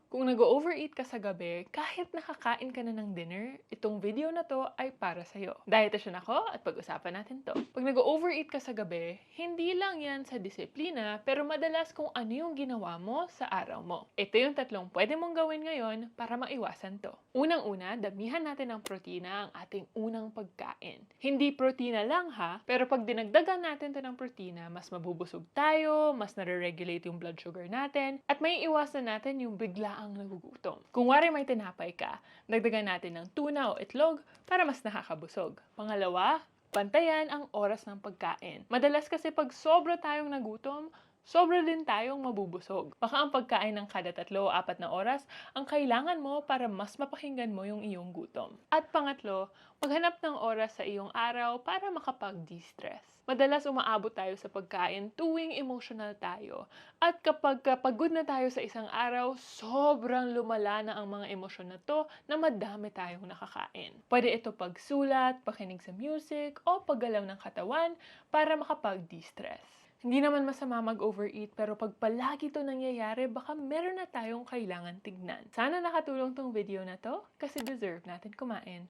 Kung nag-overeat ka sa gabi, kahit nakakain ka na ng dinner, itong video na to ay para sa'yo. Dietitian ako at pag-usapan natin to. Pag nag-overeat ka sa gabi, hindi lang yan sa disiplina, pero madalas kung ano yung ginawa mo sa araw mo. Ito yung tatlong pwede mong gawin ngayon para maiwasan to. Unang-una, damihan natin ng protina ang ating unang pagkain. Hindi protina lang ha, pero pag dinagdagan natin to ng protina, mas mabubusog tayo, mas nare-regulate yung blood sugar natin, at may iwasan natin yung bigla ang nagugutom. Kung wari may tinapay ka, dagdagan natin ng tuna o itlog para mas nakakabusog. Pangalawa, bantayan ang oras ng pagkain. Madalas kasi pag sobra tayong nagutom, sobra din tayong mabubusog. Baka ang pagkain ng kada 3 o 4 na oras ang kailangan mo para mas mapakinggan mo yung iyong gutom. At pangatlo, maghanap ng oras sa iyong araw para makapag-de-stress. Madalas umaabot tayo sa pagkain tuwing emotional tayo. At kapag pagod na tayo sa isang araw, sobrang lumala na ang mga emosyon na to na madami tayong nakakain. Pwede ito pagsulat, pakinig sa music, o paggalaw ng katawan para makapag-de-stress. Hindi naman masama mag-overeat, pero pag palagi to nangyayari, baka meron na tayong kailangan tignan. Sana nakatulong tong video na to kasi deserve natin kumain.